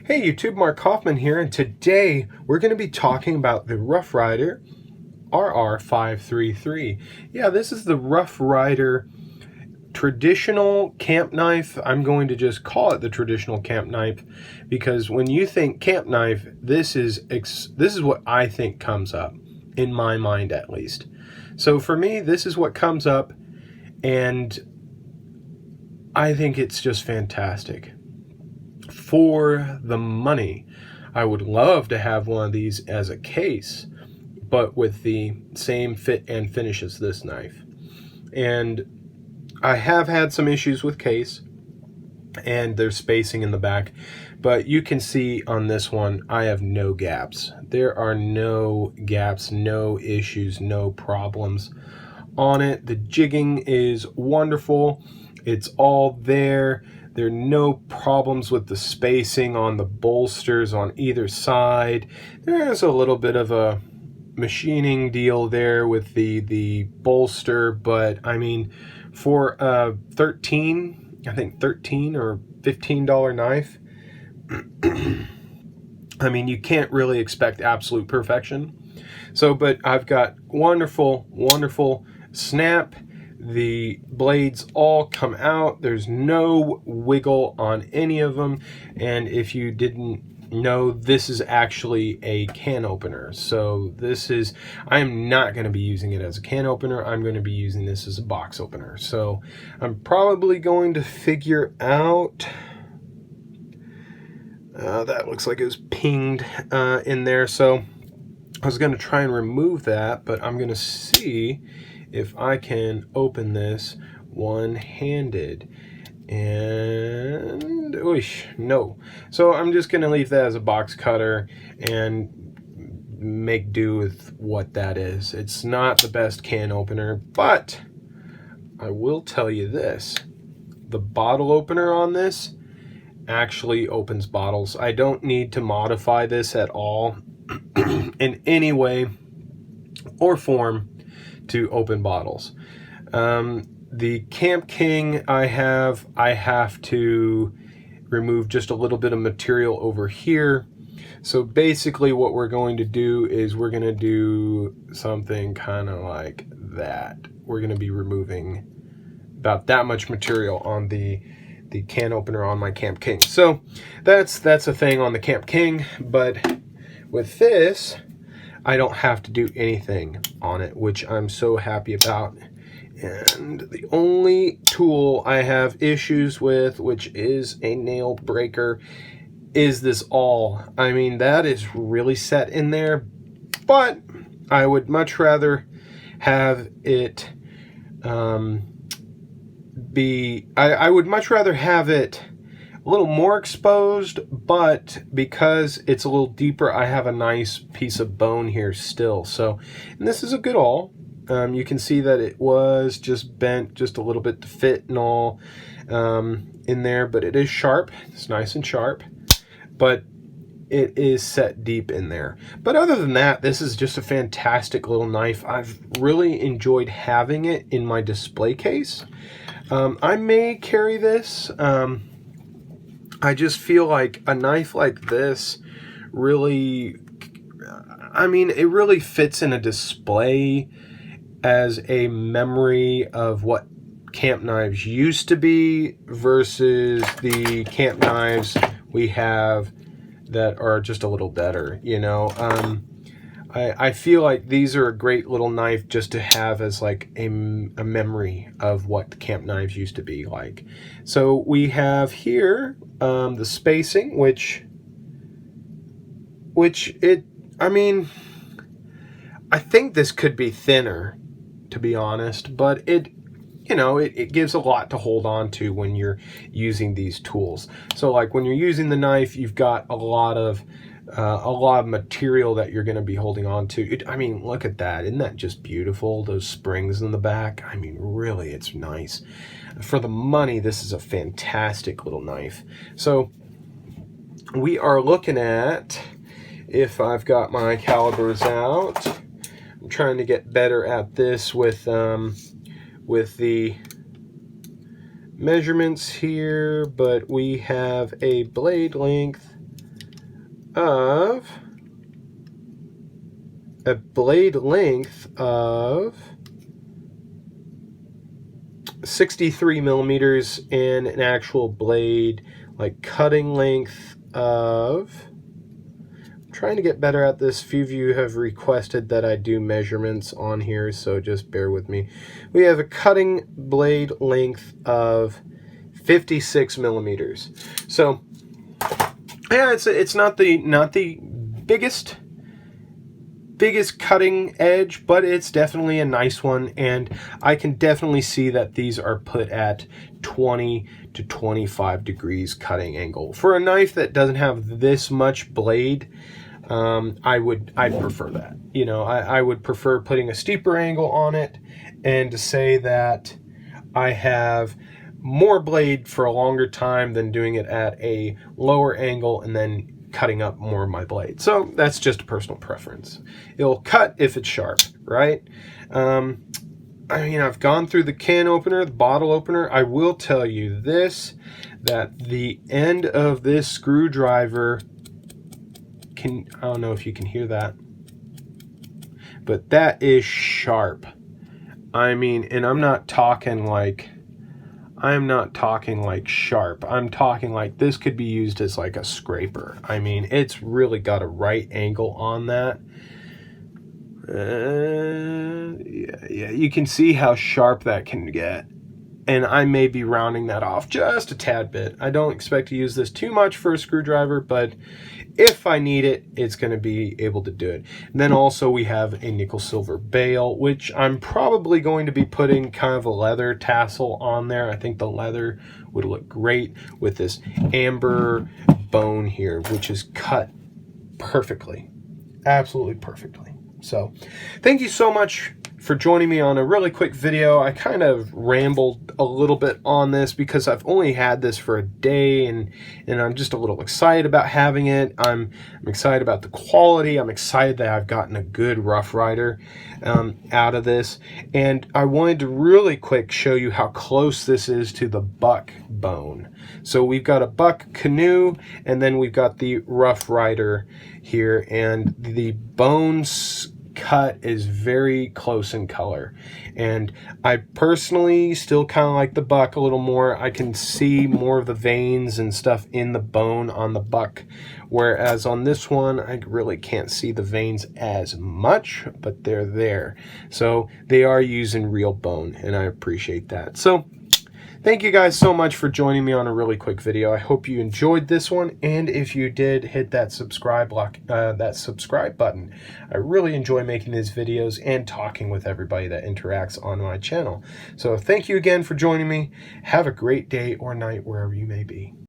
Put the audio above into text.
Hey YouTube, Mark Hoffman here, and today we're going to be talking about the Rough Ryder RR533. Yeah, this is the Rough Ryder traditional camp knife. I'm going to just call it the traditional camp knife because when you think camp knife, this is what I think comes up, in my mind at least. So for me, this is what comes up, and I think it's just fantastic. For the money, I would love to have one of these as a case, but with the same fit and finish as this knife. And I have had some issues with case, and there's spacing in the back, but you can see on this one, I have no gaps. There are no gaps, no issues, no problems on it. The jigging is wonderful. It's all there. There are no problems with the spacing on the bolsters on either side. There's a little bit of a machining deal there with the bolster, but I mean, for a $13 or $15 knife, I mean, you can't really expect absolute perfection. So, but I've got wonderful snap. The blades all come out. There's no wiggle on any of them. And if you didn't know, this is actually a can opener. So I am not going to be using it as a can opener. I'm going to be using this as a box opener. So I'm probably going to figure out, that looks like it was pinged in there. So I was going to try and remove that, but I'm going to see if I can open this one-handed. And no. So I'm just going to leave that as a box cutter and make do with what that is. It's not the best can opener, but I will tell you this. The bottle opener on this actually opens bottles. I don't need to modify this at all in any way or form to open bottles. The Camp King I have to remove just a little bit of material over here. So basically what we're going to do is we're going to do something kind of like that. We're going to be removing about that much material on the can opener on my Camp King. So that's a thing on the Camp King, but with this, I don't have to do anything on it, which I'm so happy about. And the only tool I have issues with, which is a nail breaker, is this awl. I mean, that is really set in there, but I would much rather have it I would much rather have it a little more exposed, but because it's a little deeper, I have a nice piece of bone here still. So, and this is a good awl. You can see that it was just bent just a little bit to fit and all in there, but it is sharp. It's nice and sharp, but it is set deep in there. But other than that, this is just a fantastic little knife. I've really enjoyed having it in my display case. I may carry this. I just feel like a knife like this really, I mean, it really fits in a display as a memory of what camp knives used to be versus the camp knives we have that are just a little better, you know. I feel like these are a great little knife just to have as like a memory of what the camp knives used to be like. So we have here the spacing, which I mean, I think this could be thinner, to be honest, but it gives a lot to hold on to when you're using these tools. So like when you're using the knife, you've got a lot of material that you're going to be holding on to. I mean, look at that. Isn't that just beautiful? Those springs in the back. I mean, really, it's nice. For the money, this is a fantastic little knife. So we are looking at, if I've got my calibers out, I'm trying to get better at this with the measurements here, but we have a blade length of a blade length of 63 millimeters and an actual blade like cutting length of, I'm trying to get better at this. Few of you have requested that I do measurements on here, so just bear with me. We have a cutting blade length of 56 millimeters. So yeah, it's not the biggest cutting edge, but it's definitely a nice one, and I can definitely see that these are put at 20 to 25 degrees cutting angle. For a knife that doesn't have this much blade, I'd prefer that. You know, I would prefer putting a steeper angle on it, and to say that I have more blade for a longer time than doing it at a lower angle and then cutting up more of my blade. So that's just a personal preference. It'll cut if it's sharp, right? I mean, I've gone through the can opener, the bottle opener. I will tell you this, that the end of this screwdriver I don't know if you can hear that, but that is sharp. I mean, and I'm not talking like sharp. I'm talking like this could be used as like a scraper. I mean, it's really got a right angle on that. Yeah, you can see how sharp that can get. And I may be rounding that off just a tad bit. I don't expect to use this too much for a screwdriver, but if I need it, it's going to be able to do it. And then also we have a nickel silver bail, which I'm probably going to be putting kind of a leather tassel on there. I think the leather would look great with this amber bone here, which is cut perfectly, absolutely perfectly. So thank you so much for joining me on a really quick video. I kind of rambled a little bit on this because I've only had this for a day, and I'm just a little excited about having it. I'm excited about the quality. I'm excited that I've gotten a good Rough Ryder out of this, and I wanted to really quick show you how close this is to the buck bone. So we've got a buck canoe, and then we've got the Rough Ryder here, and the bones cut is very close in color, and I personally still kind of like the buck a little more. I can see more of the veins and stuff in the bone on the buck, whereas on this one I really can't see the veins as much, but they're there. So they are using real bone, and I appreciate that. So thank you guys so much for joining me on a really quick video. I hope you enjoyed this one, and if you did, hit that subscribe button. I really enjoy making these videos and talking with everybody that interacts on my channel. So thank you again for joining me. Have a great day or night wherever you may be.